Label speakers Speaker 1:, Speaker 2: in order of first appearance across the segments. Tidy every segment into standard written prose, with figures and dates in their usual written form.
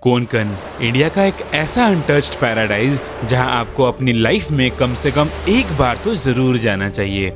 Speaker 1: Konkan India का एक ऐसा अनटच्ड पैराडाइज जहां आपको अपनी लाइफ में कम से कम एक बार तो ज़रूर जाना चाहिए,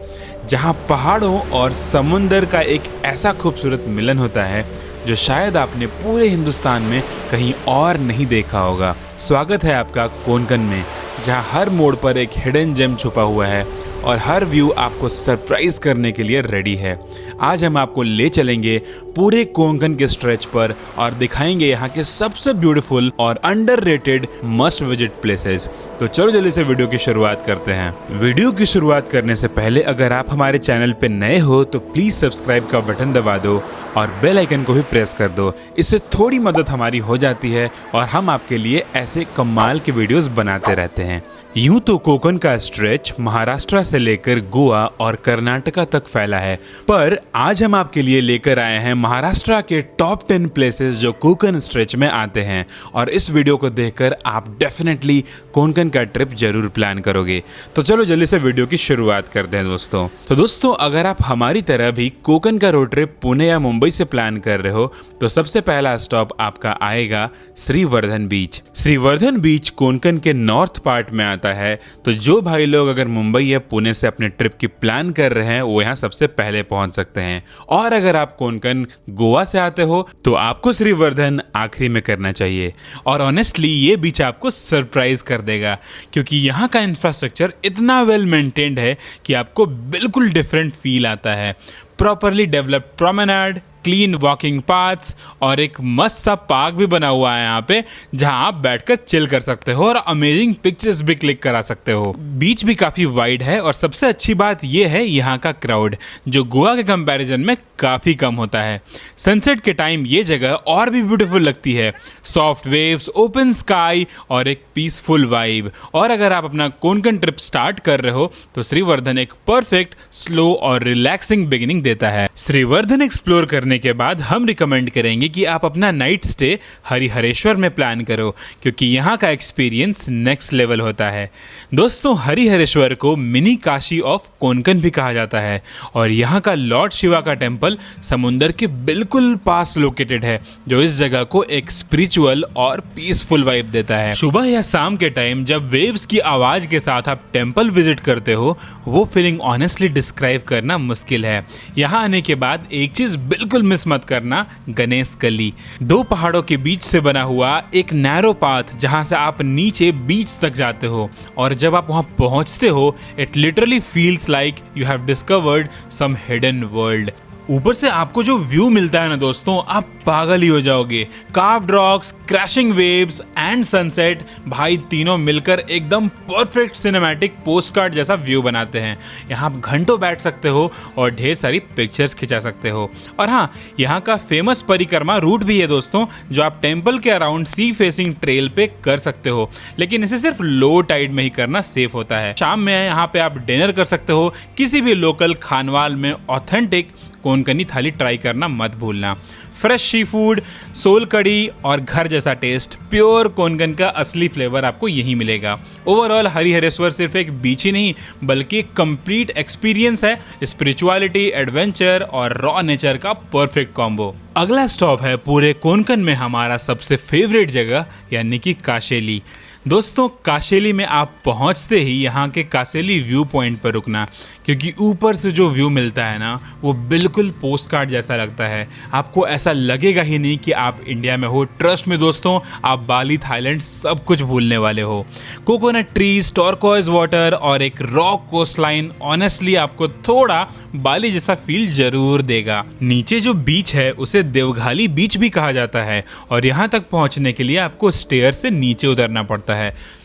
Speaker 1: जहां पहाड़ों और समुंदर का एक ऐसा खूबसूरत मिलन होता है जो शायद आपने पूरे हिंदुस्तान में कहीं और नहीं देखा होगा। स्वागत है आपका कोंकण में, जहां हर मोड़ पर एक हिडन जेम छुपा हुआ है और हर व्यू आपको सरप्राइज करने के लिए रेडी है। आज हम आपको ले चलेंगे पूरे कोंकण के स्ट्रेच पर और दिखाएंगे यहाँ के सबसे ब्यूटीफुल और अंडररेटेड मस्ट विजिट प्लेसेस। तो चलो जल्दी से वीडियो की शुरुआत करते हैं। वीडियो की शुरुआत करने से पहले अगर आप हमारे चैनल पे नए हो तो प्लीज सब्सक्राइब का बटन दबा दो और बेल आइकन को भी प्रेस कर दो। इससे थोड़ी मदद हमारी हो जाती है और हम आपके लिए ऐसे कमाल के वीडियोस बनाते रहते हैं। यूं तो कोंकण का स्ट्रेच महाराष्ट्र से लेकर गोवा और कर्नाटका तक फैला है, पर आज हम आपके लिए लेकर आए हैं महाराष्ट्र के टॉप 10 प्लेसेस जो कोंकण स्ट्रेच में आते हैं और इस वीडियो को देखकर आप डेफिनेटली कोंकण का ट्रिप जरूर प्लान करोगे। तो चलो जल्दी से वीडियो की शुरुआत करते हैं दोस्तों। अगर आप हमारी तरह भी कोंकण का रोड ट्रिप पुणे या मुंबई से प्लान कर रहे हो तो सबसे पहला स्टॉप आपका आएगा श्रीवर्धन बीच। श्रीवर्धन बीच कोंकण के नॉर्थ पार्ट में आता है, तो जो भाई लोग अगर मुंबई या पुणे से अपने ट्रिप की प्लान कर रहे हैं वो यहाँ सबसे पहले पहुंच सकते हैं। और अगर आप कोंकण गोवा से आते हो तो आपको श्रीवर्धन आखिरी में करना चाहिए। और ऑनेस्टली ये बीच आपको सरप्राइज कर देगा, क्योंकि यहाँ का इंफ्रास्ट्रक्चर इतना वेल मेंटेन्ड है कि आपको बिल्कुल डिफरेंट फील आता है। Properly developed promenade, clean walking paths और एक मस्त सा पार्क भी बना हुआ है यहाँ पे, जहाँ आप बैठकर चिल कर सकते हो और अमेजिंग पिक्चर्स भी क्लिक करा सकते हो। बीच भी काफ़ी वाइड है और सबसे अच्छी बात यह है यहाँ का क्राउड, जो गोवा के कंपैरिजन में काफ़ी कम होता है। सनसेट के टाइम ये जगह और भी ब्यूटीफुल लगती है। सॉफ्ट वेव्स, ओपन स्काई और एक पीसफुल वाइब। और अगर आप अपना कोंकण ट्रिप स्टार्ट कर रहे हो तो श्रीवर्धन एक परफेक्ट, स्लो और रिलैक्सिंग बिगिनिंग देता है। श्रीवर्धन एक्सप्लोर करने के बाद हम रिकमेंड करेंगे कि आप अपना नाइट स्टे हरिहरेश्वर में प्लान करो, क्योंकि यहाँ का एक्सपीरियंस नेक्स्ट लेवल होता है। दोस्तों, हरिहरेश्वर को मिनी काशी ऑफ कोंकण भी कहा जाता है और यहाँ का लॉर्ड शिवा का टेम्पल समुंदर के बिल्कुल पास लोकेटेड है, जो इस जगह को एक स्पिरिचुअल और पीसफुल वाइब देता है। सुबह या शाम के टाइम जब वेव्स की आवाज के साथ आप टेम्पल विजिट करते हो, वो फीलिंग ऑनेस्टली डिस्क्राइब करना मुश्किल है। यहाँ आने के बाद एक चीज बिल्कुल मिस मत करना, गणेश गली। दो पहाड़ों के बीच से बना हुआ एक नैरो पाथ, जहां से आप नीचे बीच तक जाते हो और जब आप वहां पहुंचते हो it literally feels like you have discovered some hidden world. ऊपर से आपको जो व्यू मिलता है ना दोस्तों, आप पागल ही हो जाओगे। Carved rocks, crashing waves and sunset, भाई तीनों मिलकर एकदम परफेक्ट सिनेमैटिक पोस्टकार्ड जैसा व्यू बनाते हैं। यहाँ आप घंटों बैठ सकते हो और ढेर सारी पिक्चर्स खिंचा सकते हो। और हाँ, यहाँ का फेमस परिक्रमा रूट भी है दोस्तों, जो आप टेम्पल के अराउंड सी फेसिंग ट्रेल पे कर सकते हो, लेकिन इसे सिर्फ लो टाइड में ही करना सेफ होता है। शाम में यहाँ पे आप डिनर कर सकते हो किसी भी लोकल खानवाल में। ऑथेंटिक कोंकणी थाली ट्राई करना मत भूलना। फ्रेश सी फूड, सोल कड़ी और घर जैसा टेस्ट, प्योर कोंकण का असली फ्लेवर आपको यहीं मिलेगा। ओवरऑल हरिहरेश्वर सिर्फ एक बीच ही नहीं बल्कि एक कंप्लीट एक्सपीरियंस है। स्पिरिचुअलिटी, एडवेंचर और रॉ नेचर का परफेक्ट कॉम्बो। अगला स्टॉप है पूरे कोंकण में हमारा सबसे फेवरेट जगह, यानी कि काशेली। दोस्तों, काशेली में आप पहुंचते ही यहाँ के काशेली व्यू पॉइंट पर रुकना, क्योंकि ऊपर से जो व्यू मिलता है ना, वो बिल्कुल पोस्टकार्ड जैसा लगता है। आपको ऐसा लगेगा ही नहीं कि आप इंडिया में हो। ट्रस्ट में दोस्तों, आप बाली, थाईलैंड सब कुछ भूलने वाले हो। कोकोनट ट्रीज, टर्कोइज वाटर और एक रॉक कोस्ट लाइन ऑनेस्टली आपको थोड़ा बाली जैसा फील जरूर देगा। नीचे जो बीच है उसे देवघाली बीच भी कहा जाता है और यहाँ तक पहुँचने के लिए आपको स्टेयर से नीचे उतरना पड़ता है।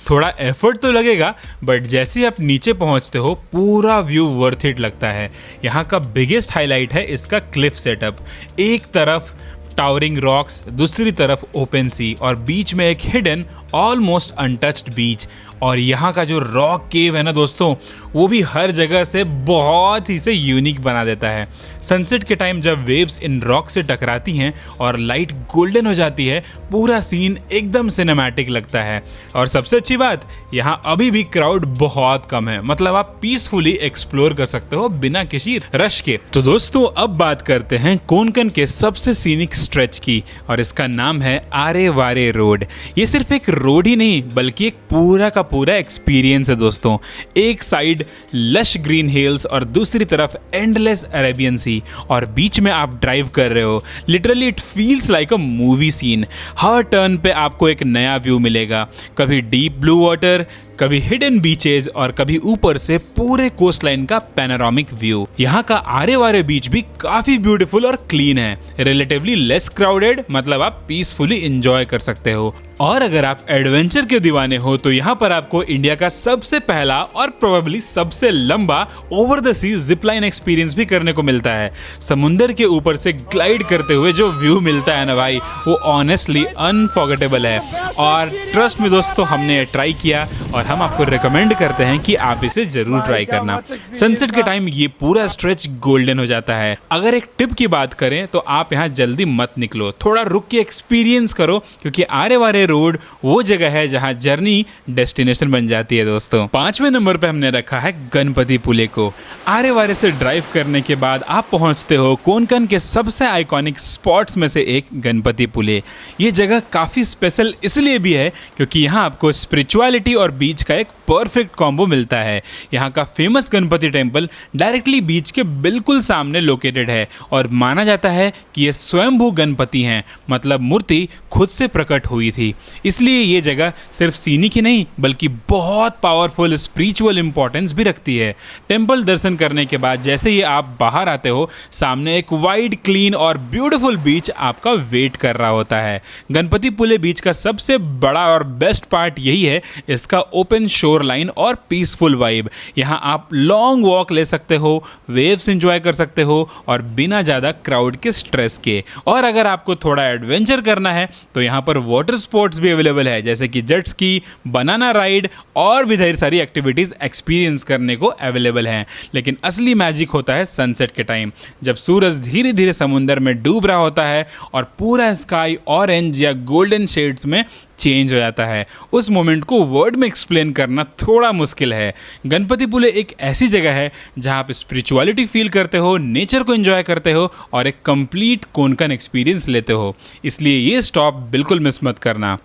Speaker 1: थोड़ा एफर्ट तो लगेगा, बट जैसे ही आप नीचे पहुंचते हो पूरा व्यू वर्थ इट लगता है। यहाँ का बिगेस्ट हाईलाइट है इसका क्लिफ सेटअप। एक तरफ टावरिंग रॉक्स, दूसरी तरफ ओपन सी और बीच में एक हिडन ऑलमोस्ट अनटच्ड बीच। और यहाँ का जो रॉक केव है ना दोस्तों, वो भी हर जगह से बहुत ही से यूनिक बना देता है। सनसेट के टाइम जब वेव्स इन रॉक से टकराती हैं और लाइट गोल्डन हो जाती है, पूरा सीन एकदम सिनेमैटिक लगता है। और सबसे अच्छी बात, यहाँ अभी भी क्राउड बहुत कम है, मतलब आप पीसफुली एक्सप्लोर कर सकते हो बिना किसी रश के। तो दोस्तों अब बात करते हैं कोंकण के सबसे सीनिक स्ट्रेच की और इसका नाम है आरे वारे रोड। ये सिर्फ एक रोड ही नहीं बल्कि एक पूरा का पूरा एक्सपीरियंस है दोस्तों। एक साइड लश ग्रीन हिल्स और दूसरी तरफ एंडलेस अरेबियन सी, और बीच में आप ड्राइव कर रहे हो। Literally it feels like a movie scene. हर टर्न पे आपको एक नया व्यू मिलेगा, कभी डीप ब्लू वाटर, कभी हिडन बीचेस और कभी ऊपर से पूरे कोस्ट लाइन का पैनोरामिक व्यू। यहाँ का आरे वारे बीच भी काफी ब्यूटीफुल और क्लीन है, रिलेटिवली लेस क्राउडेड, मतलब आप पीसफुली एंजॉय कर सकते हो। और अगर आप एडवेंचर के दीवाने हो तो यहाँ पर आपको इंडिया का सबसे पहला और प्रोबेबली सबसे लंबा over the sea zip line experience भी करने को मिलता है। समुंदर के ऊपर से ग्लाइड करते हुए जो व्यू मिलता है ना भाई, वो ऑनेस्टली अनफॉरगेटेबल है। और ट्रस्ट में दोस्तों, हमने ट्राई किया और हम आपको रिकमेंड करते हैं कि आप इसे जरूर ट्राई करना। सनसेट के टाइम ये पूरा स्ट्रेच गोल्डन हो जाता है। अगर एक टिप की बात करें तो आप यहाँ जल्दी मत निकलो, थोड़ा रुक के एक्सपीरियंस करो, क्योंकि आरे वारे रोड वो जगह है जहाँ जर्नी डेस्टिनेशन बन जाती है दोस्तों। 5वें नंबर पे हमने रखा है गणपति पुले को। आरे वारे से ड्राइव करने के बाद आप पहुंचते हो कोंकण के सबसे आइकॉनिक स्पॉट्स में से एक गणपति पुले। ये जगह काफी स्पेशल इसलिए भी है क्योंकि यहाँ आपको स्पिरिचुअलिटी और बीच का एक परफेक्ट कॉम्बो मिलता है। यहाँ का फेमस गणपति टेम्पल डायरेक्टली बीच के बिल्कुल सामने लोकेटेड है और माना जाता है कि ये स्वयंभू गणपति हैं, मतलब मूर्ति खुद से प्रकट हुई थी। इसलिए ये जगह सिर्फ सीनिक ही नहीं बल्कि बहुत पावरफुल स्पिरिचुअल इंपॉर्टेंस भी रखती है। टेम्पल दर्शन करने के बाद जैसे ही आप बाहर आते हो, सामने एक वाइड, क्लीन और ब्यूटीफुल बीच आपका वेट कर रहा होता है। गणपति पुले बीच का सबसे बड़ा और बेस्ट पार्ट यही है इसका ओपन शोर लाइन और पीसफुल वाइब। यहाँ आप लॉन्ग वॉक ले सकते हो, वेव्स एंजॉय कर सकते हो और बिना ज़्यादा क्राउड के स्ट्रेस के। और अगर आपको थोड़ा एडवेंचर करना है तो यहाँ पर वाटर स्पोर्ट्स भी अवेलेबल है, जैसे कि जेट स्की, बनाना राइड और भी ढेर सारी एक्टिविटीज़ एक्सपीरियंस करने को अवेलेबल हैं। लेकिन असली मैजिक होता है सनसेट के टाइम, जब सूरज धीरे धीरे समुंदर में डूब रहा होता है और पूरा स्काई ऑरेंज या गोल्डन शेड्स में चेंज हो जाता है। उस मोमेंट को वर्ड में एक्सप्लेन करना थोड़ा मुश्किल है। गणपति पुले एक ऐसी जगह है जहां आप स्पिरिचुअलिटी फील करते हो, नेचर को एंजॉय करते हो और एक कंप्लीट कोंकण एक्सपीरियंस लेते हो। इसलिए ये स्टॉप बिल्कुल मिस मत करना।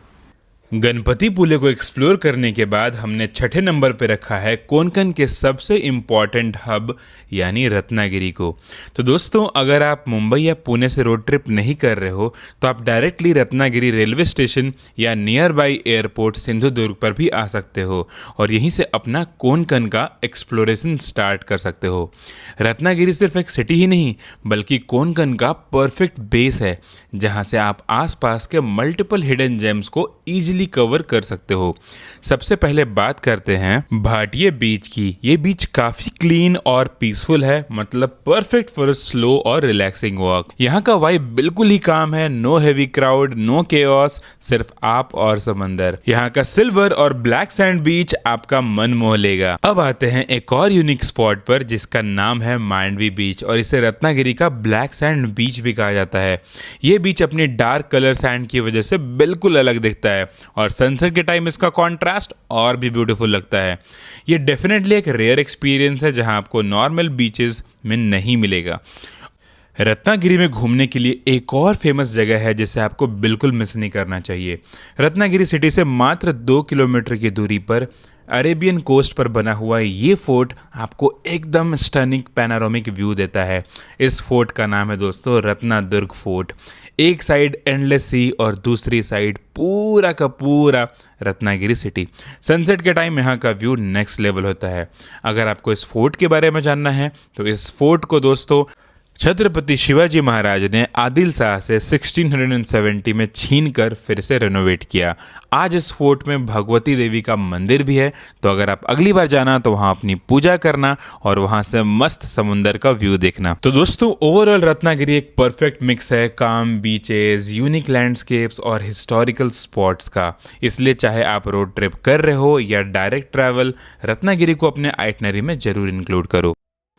Speaker 1: गणपति पुले को एक्सप्लोर करने के बाद हमने 6ठे नंबर पे रखा है कोंकण के सबसे इम्पॉर्टेंट हब यानी रत्नागिरी को। तो दोस्तों, अगर आप मुंबई या पुणे से रोड ट्रिप नहीं कर रहे हो तो आप डायरेक्टली रत्नागिरी रेलवे स्टेशन या नियर बाई एयरपोर्ट सिंधुदुर्ग पर भी आ सकते हो और यहीं से अपना कोंकण का एक्सप्लोरेशन स्टार्ट कर सकते हो। रत्नागिरी सिर्फ एक सिटी ही नहीं बल्कि कोंकण का परफेक्ट बेस है, जहाँ से आप आसपास के मल्टीपल हिडन जेम्स को ईजिली कवर कर सकते हो। सबसे पहले बात करते हैं भाटिया बीच की। ये बीच काफी क्लीन और पीसफुल है, मतलब परफेक्ट फॉर स्लो और रिलैक्सिंग वॉक। यहाँ का वाइब बिल्कुल ही काम है, no heavy crowd, no chaos, सिर्फ आप और समंदर। यहाँ का सिल्वर और ब्लैक सैंड बीच आपका मन मोह लेगा। अब आते हैं एक और यूनिक स्पॉट पर जिसका नाम है मांडवी बीच, और इसे रत्नागिरी का ब्लैक सैंड बीच भी कहा जाता है। ये बीच अपनी डार्क कलर सैंड की वजह से बिल्कुल अलग दिखता है और सनसेट के टाइम इसका कॉन्ट्रास्ट और भी ब्यूटीफुल लगता है। ये डेफिनेटली एक रेयर एक्सपीरियंस है जहां आपको नॉर्मल बीचेस में नहीं मिलेगा। रत्नागिरी में घूमने के लिए एक और फेमस जगह है जिसे आपको बिल्कुल मिस नहीं करना चाहिए। रत्नागिरी सिटी से मात्र 2 किलोमीटर की दूरी पर अरेबियन कोस्ट पर बना हुआ ये फोर्ट आपको एकदम स्टनिंग पैनारोमिक व्यू देता है। इस फोर्ट का नाम है दोस्तों रत्नादुर्ग फोर्ट। एक साइड एंडलेस सी और दूसरी साइड पूरा का पूरा रत्नागिरी सिटी। सनसेट के टाइम यहाँ का व्यू नेक्स्ट लेवल होता है। अगर आपको इस फोर्ट के बारे में जानना है तो इस फोर्ट को दोस्तों छत्रपति शिवाजी महाराज ने आदिल शाह से 1670 में छीन कर फिर से रेनोवेट किया। आज इस फोर्ट में भगवती देवी का मंदिर भी है, तो अगर आप अगली बार जाना तो वहाँ अपनी पूजा करना और वहाँ से मस्त समुंदर का व्यू देखना। तो दोस्तों, ओवरऑल रत्नागिरी एक परफेक्ट मिक्स है काम बीचेस, यूनिक लैंडस्केप्स और हिस्टोरिकल स्पॉट्स का। इसलिए चाहे आप रोड ट्रिप कर रहे हो या डायरेक्ट ट्रैवल, रत्नागिरी को अपने आइटनरी में जरूर इंक्लूड करो।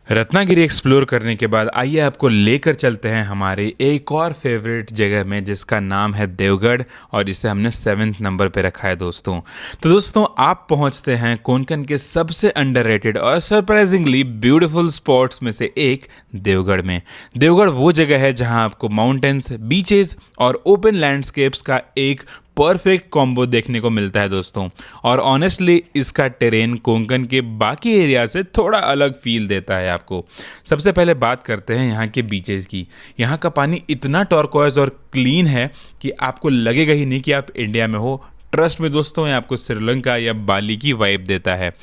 Speaker 1: रत्नागिरी एक्सप्लोर करने के बाद आइए आपको लेकर चलते हैं हमारे एक और फेवरेट जगह में जिसका नाम है देवगढ़ और इसे हमने 7th नंबर पे रखा है दोस्तों। तो दोस्तों आप पहुंचते हैं कोंकण के सबसे अंडररेटेड और सरप्राइजिंगली ब्यूटीफुल स्पॉट्स में से एक देवगढ़ में। देवगढ़ वो जगह है जहां आपको माउंटेन्स, बीचेस और ओपन लैंडस्केप्स का एक परफेक्ट कॉम्बो देखने को मिलता है दोस्तों। और ऑनेस्टली इसका टेरेन कोंकण के बाकी एरिया से थोड़ा अलग फील देता है आपको। सबसे पहले बात करते हैं यहाँ के बीचेस की। यहाँ का पानी इतना टर्कोइज और क्लीन है कि आपको लगेगा ही नहीं कि आप इंडिया में हो। ट्रस्ट में दोस्तों, ये आपको श्रीलंका या बाली की वाइब देता है।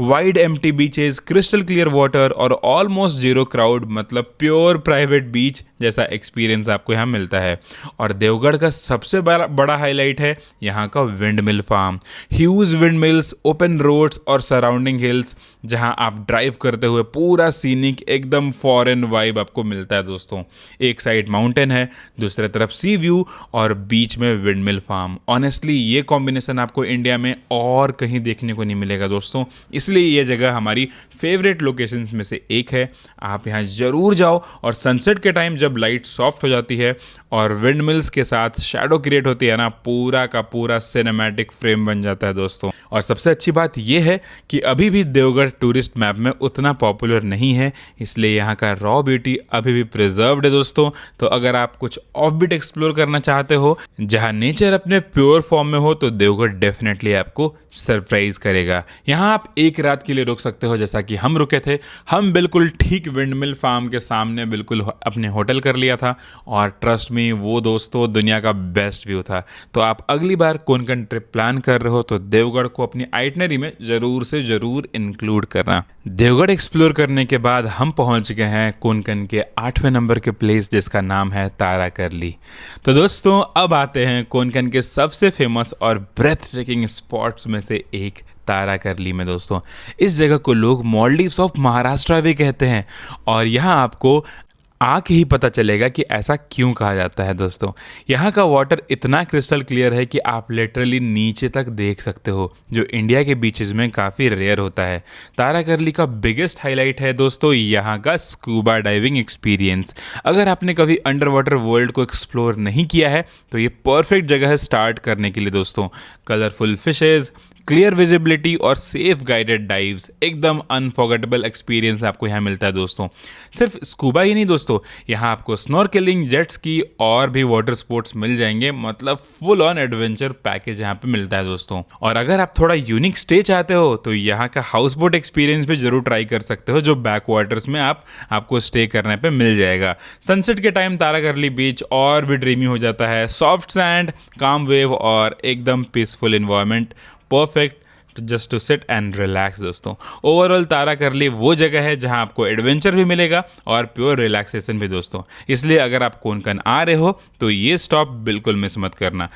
Speaker 1: Wide empty beaches, crystal clear water और ऑलमोस्ट जीरो क्राउड, मतलब प्योर प्राइवेट बीच जैसा एक्सपीरियंस आपको यहाँ मिलता है। और देवगढ़ का सबसे बड़ा हाईलाइट है यहाँ का wind mill farm. Huge wind mills, open roads और सराउंडिंग हिल्स जहाँ आप ड्राइव करते हुए पूरा सीनिक एकदम फॉरेन वाइब आपको मिलता है दोस्तों। एक साइड माउंटेन है, दूसरी तरफ सी व्यू और बीच में विंड मिल फार्म। ऑनेस्टली ये कॉम्बिनेशन आपको इंडिया में और कहीं देखने को नहीं मिलेगा दोस्तों, इसलिए ये जगह हमारी फेवरेट लोकेशंस में से एक है। आप यहाँ ज़रूर जाओ। और सनसेट के टाइम जब लाइट सॉफ्ट हो जाती है और विंड मिल्स के साथ शैडो क्रिएट होती है ना, पूरा का पूरा सिनेमैटिक फ्रेम बन जाता है दोस्तों। और सबसे अच्छी बात यह है कि अभी भी देवगढ़ टूरिस्ट मैप में उतना पॉपुलर नहीं है, इसलिए यहाँ का रॉ ब्यूटी अभी भी प्रिजर्व्ड है दोस्तों। तो अगर आप कुछ ऑफबीट एक्सप्लोर करना चाहते हो जहाँ नेचर अपने प्योर फॉर्म में हो, तो देवगढ़ डेफिनेटली आपको सरप्राइज करेगा। यहाँ आप एक रात के लिए रुक सकते हो, जैसा कि हम रुके थे। हम बिल्कुल ठीक विंडमिल फार्म के सामने बिल्कुल अपने होटल कर लिया था और ट्रस्ट में वो दोस्तों दुनिया का बेस्ट व्यू था। तो आप अगली बार कोंकण ट्रिप प्लान कर रहे हो तो देवगढ़ को अपनी आइटनरी में ज़रूर से ज़रूर इंक्लूड करना। देवगढ़ एक्सप्लोर करने के बाद हम पहुंच गए हैं कोंकण के 8वें नंबर के प्लेस जिसका नाम है ताराकरली। तो दोस्तों अब आते हैं कोंकण के सबसे फेमस और ब्रेथ टेकिंग स्पॉट्स में से एक ताराकरली में दोस्तों। इस जगह को लोग मॉलडीव्स ऑफ महाराष्ट्र भी कहते हैं और यहाँ आपको आके ही पता चलेगा कि ऐसा क्यों कहा जाता है दोस्तों। यहाँ का वाटर इतना क्रिस्टल क्लियर है कि आप लिटरली नीचे तक देख सकते हो, जो इंडिया के बीचेस में काफ़ी रेयर होता है। ताराकरली का बिगेस्ट हाईलाइट है दोस्तों यहाँ का स्कूबा डाइविंग एक्सपीरियंस। अगर आपने कभी अंडर वाटर वर्ल्ड को एक्सप्लोर नहीं किया है तो ये परफेक्ट जगह है स्टार्ट करने के लिए दोस्तों। कलरफुल फिशेज, क्लियर विजिबिलिटी और सेफ गाइडेड डाइव्स, एकदम अनफॉरगेटेबल एक्सपीरियंस आपको यहाँ मिलता है दोस्तों। सिर्फ स्कूबा ही नहीं दोस्तों, यहाँ आपको स्नॉर्केलिंग, जेट स्की और भी वाटर स्पोर्ट्स मिल जाएंगे, मतलब फुल ऑन एडवेंचर पैकेज यहाँ पे मिलता है दोस्तों। और अगर आप थोड़ा यूनिक स्टे चाहते हो तो यहाँ का हाउस बोट एक्सपीरियंस भी जरूर ट्राई कर सकते हो, जो बैक वाटर्स में आपको स्टे करने पे मिल जाएगा। सनसेट के टाइम ताराकरली बीच और भी ड्रीमी हो जाता है। सॉफ्ट सैंड, काम वेव और एकदम peaceful environment, perfect just to sit and relax दोस्तों। ओवरऑल ताराकरली वो जगह है जहां आपको एडवेंचर भी मिलेगा और प्योर रिलैक्सेशन भी दोस्तों। इसलिए अगर आप कोंकण आ रहे हो तो ये स्टॉप बिल्कुल मिस मत करना।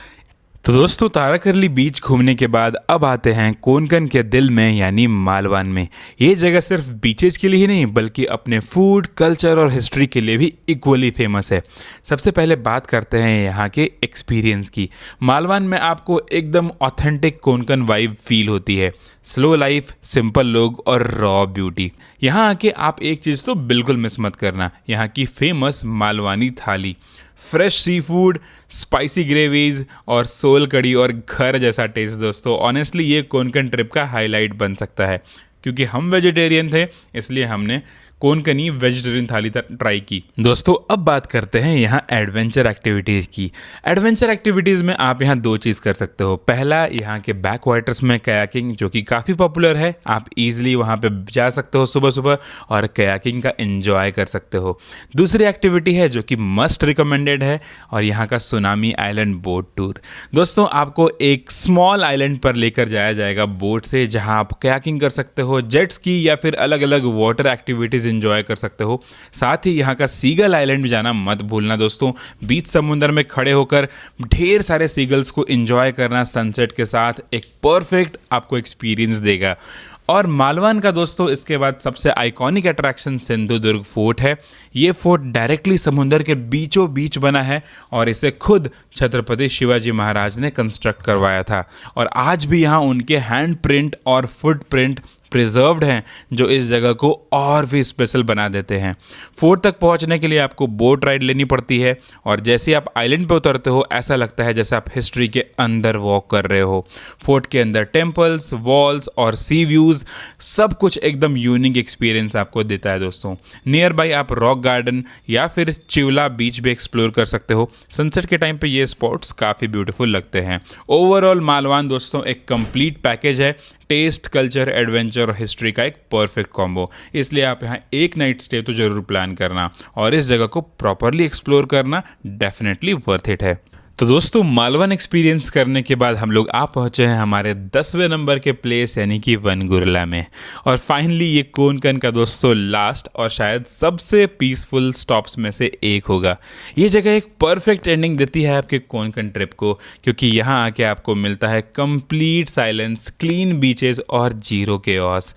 Speaker 1: तो दोस्तों ताराकरली बीच घूमने के बाद अब आते हैं कोंकण के दिल में यानी मालवान में। ये जगह सिर्फ बीचेस के लिए ही नहीं बल्कि अपने फूड, कल्चर और हिस्ट्री के लिए भी इक्वली फेमस है। सबसे पहले बात करते हैं यहाँ के एक्सपीरियंस की। मालवान में आपको एकदम ऑथेंटिक कोंकण वाइब फील होती है। स्लो लाइफ, सिंपल लोग और रॉ ब्यूटी। यहाँ आके आप एक चीज़ तो बिल्कुल मिस मत करना, यहाँ की फेमस मालवानी थाली। Fresh sea food, spicy gravies और सोल कड़ी और घर जैसा टेस्ट दोस्तों। ऑनेस्टली ये कोंकण ट्रिप का हाईलाइट बन सकता है। क्योंकि हम वेजिटेरियन थे इसलिए हमने कोंकणी वेजिटेरियन थाली ट्राई की। दोस्तों अब बात करते हैं यहाँ एडवेंचर एक्टिविटीज़ की। एडवेंचर एक्टिविटीज़ में आप यहाँ दो चीज़ कर सकते हो। पहला, यहाँ के बैक वाटर्स में कयाकिंग, जो कि काफ़ी पॉपुलर है। आप इजीली वहाँ पे जा सकते हो सुबह सुबह और कयाकिंग का एंजॉय कर सकते हो। दूसरी एक्टिविटी है जो कि मस्ट रिकमेंडेड है और यहाँ का सुनामी आइलैंड बोट टूर। दोस्तों आपको एक स्मॉल आइलैंड पर लेकर जाया जाएगा बोट से, जहाँ आप कयाकिंग कर सकते हो, जेट स्की या फिर अलग अलग वाटर एक्टिविटीज़ एंजॉय कर सकते हो। साथ ही यहाँ का सीगल आइलैंड भी जाना मत भूलना दोस्तों। बीच समुद्र में खड़े होकर ढेर सारे सीगल्स को एंजॉय करना सनसेट के साथ एक परफेक्ट आपको एक्सपीरियंस देगा। और मालवान का दोस्तों इसके बाद सबसे आइकॉनिक अट्रैक्शन सिंधुदुर्ग फोर्ट है। ये फोर्ट डायरेक्टली समुद्र के बीचों बीच बना है और इसे खुद छत्रपति शिवाजी महाराज ने कंस्ट्रक्ट करवाया था। और आज भी यहाँ उनके हैंड प्रिंट और फुट प्रिंट प्रिजर्व्ड हैं जो इस जगह को और भी स्पेशल बना देते हैं। फोर्ट तक पहुंचने के लिए आपको बोट राइड लेनी पड़ती है और जैसे ही आप आइलैंड पे उतरते हो ऐसा लगता है जैसे आप हिस्ट्री के अंदर वॉक कर रहे हो। फोर्ट के अंदर टेम्पल्स, वॉल्स और सी व्यूज़ सब कुछ एकदम यूनिक एक्सपीरियंस आपको देता है दोस्तों। नियर बाई आप रॉक गार्डन या फिर चिवला बीच भी एक्सप्लोर कर सकते हो। सनसेट के टाइम पे ये स्पॉट्स काफ़ी ब्यूटीफुल लगते हैं। ओवरऑल मालवान दोस्तों एक कंप्लीट पैकेज है, टेस्ट, कल्चर, एडवेंचर और हिस्ट्री का एक परफेक्ट कॉम्बो। इसलिए आप यहाँ एक नाइट स्टे तो जरूर प्लान करना और इस जगह को प्रॉपरली एक्सप्लोर करना डेफिनेटली वर्थ इट है। तो दोस्तों मालवन एक्सपीरियंस करने के बाद हम लोग आ पहुँचे हैं हमारे 10वें नंबर के प्लेस यानी कि वनगुरला में। और फाइनली ये कोनकन का दोस्तों लास्ट और शायद सबसे पीसफुल स्टॉप्स में से एक होगा। ये जगह एक परफेक्ट एंडिंग देती है आपके कोनकन ट्रिप को, क्योंकि यहाँ आके आपको मिलता है कंप्लीट साइलेंस, क्लीन बीचेस और जीरो केओस।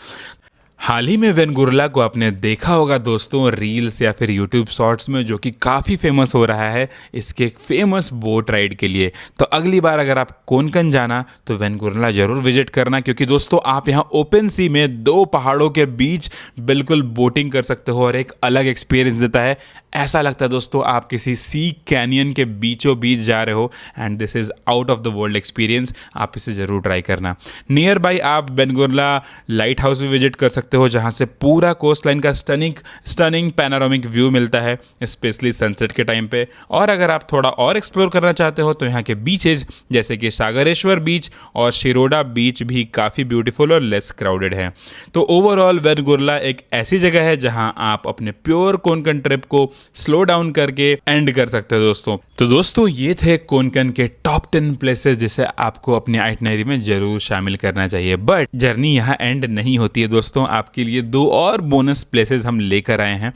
Speaker 1: हाल ही में वेनगुरला को आपने देखा होगा दोस्तों रील्स या फिर यूट्यूब शॉर्ट्स में, जो कि काफ़ी फेमस हो रहा है इसके फेमस बोट राइड के लिए। तो अगली बार अगर आप कोनकन जाना तो वेनगुरला ज़रूर विजिट करना, क्योंकि दोस्तों आप यहाँ ओपन सी में 2 पहाड़ों के बीच बिल्कुल बोटिंग कर सकते हो और एक अलग एक्सपीरियंस देता है। ऐसा लगता है दोस्तों आप किसी सी कैनियन के बीचों बीच जा रहे हो and this is out of the world experience. आप इसे ज़रूर ट्राई करना। नियर बाई आप वेनगुरला लाइट हाउस भी विजिट कर सकते हो, जहाँ से पूरा कोस्ट लाइन का स्टनिंग पैनोरामिक व्यू मिलता है, स्पेशली सनसेट के टाइम पे। और अगर आप थोड़ा और एक्सप्लोर करना चाहते हो तो यहाँ के बीचेज जैसे कि सागरेश्वर बीच और शिरोडा बीच भी काफ़ी ब्यूटीफुल और लेस क्राउडेड है। तो ओवरऑल वेनगुरला एक ऐसी जगह है जहाँ आप अपने प्योर कोनकन ट्रिप को स्लो डाउन करके एंड कर सकते हो दोस्तों। तो दोस्तों ये थे कोनकन के टॉप 10 प्लेसेस जिसे आपको अपनी आइटनरी में जरूर शामिल करना चाहिए। बट जर्नी यहाँ एंड नहीं होती है दोस्तों, आपके लिए 2 और बोनस प्लेसेस हम लेकर आए हैं।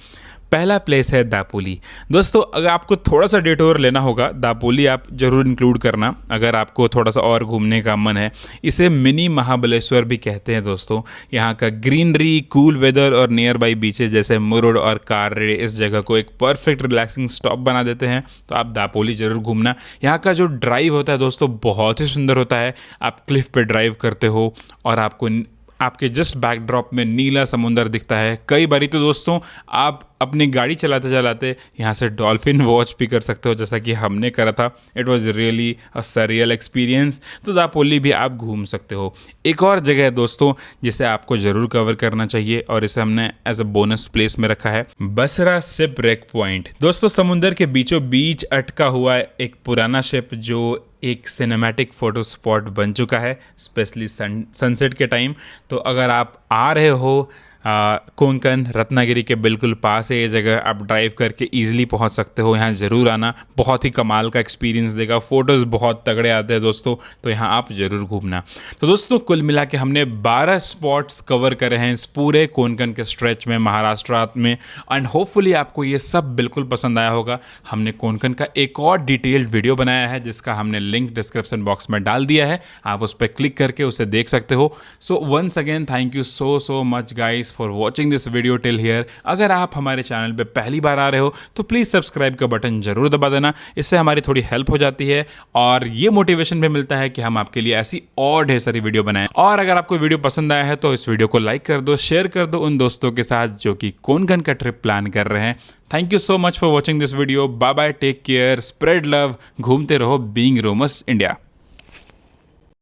Speaker 1: पहला प्लेस है दापोली। दोस्तों अगर आपको थोड़ा सा डिटोर लेना होगा, दापोली आप जरूर इंक्लूड करना अगर आपको थोड़ा सा और घूमने का मन है। इसे मिनी महाबलेश्वर भी कहते हैं दोस्तों। यहाँ का ग्रीनरी, कूल वेदर और नियर बाई बीचेस जैसे मुरुड और काररे इस जगह को एक परफेक्ट रिलैक्सिंग स्टॉप बना देते हैं। तो आप दापोली जरूर घूमना। यहाँ का जो ड्राइव होता है दोस्तों बहुत ही सुंदर होता है। आप क्लिफ पे ड्राइव करते हो और आपके जस्ट बैकड्रॉप में नीला समुंदर दिखता है। कई बारी तो दोस्तों आप अपनी गाड़ी चलाते चलाते यहाँ से डॉल्फिन वॉच भी कर सकते हो, जैसा कि हमने करा था। It was really a surreal experience. तो दापोली भी आप घूम सकते हो। एक और जगह है दोस्तों जिसे आपको ज़रूर कवर करना चाहिए और इसे हमने एज अ बोनस प्लेस में रखा है, बसरा शिप रेक पॉइंट। दोस्तों समुंदर के बीचों बीच अटका हुआ एक पुराना शिप जो एक सिनेमैटिक फ़ोटो स्पॉट बन चुका है, स्पेशली सनसेट के टाइम। तो अगर आप आ रहे हो कोंकण रत्नागिरी के बिल्कुल पास है ये जगह, आप ड्राइव करके इजीली पहुंच सकते हो। यहाँ ज़रूर आना, बहुत ही कमाल का एक्सपीरियंस देगा। फ़ोटोज़ बहुत तगड़े आते हैं दोस्तों, तो यहाँ आप ज़रूर घूमना। तो दोस्तों कुल मिला के हमने 12 स्पॉट्स कवर करे हैं इस पूरे कोंकण के स्ट्रेच में महाराष्ट्र में, एंड होपफुली आपको ये सब बिल्कुल पसंद आया होगा। हमने कोंकण का एक और डिटेल्ड वीडियो बनाया है जिसका हमने लिंक डिस्क्रिप्शन बॉक्स में डाल दिया है, आप उस पर क्लिक करके उसे देख सकते हो। So once again thank you so much guys for watching this video till here. अगर आप हमारे चैनल पे पहली बार आ रहे हो तो प्लीज़ सब्सक्राइब का बटन जरूर दबा देना, इससे हमारी थोड़ी हेल्प हो जाती है और ये मोटिवेशन भी मिलता है कि हम आपके लिए ऐसी और ढेर सारी वीडियो बनाएं। और अगर आपको वीडियो पसंद आया है तो इस वीडियो को लाइक कर दो, शेयर कर दो उन दोस्तों के साथ जो कि कोंकण का ट्रिप प्लान कर रहे हैं। Thank you so much for watching this video. Bye bye, take care, spread love, घूमते रहो, बीइंग रोमस इंडिया।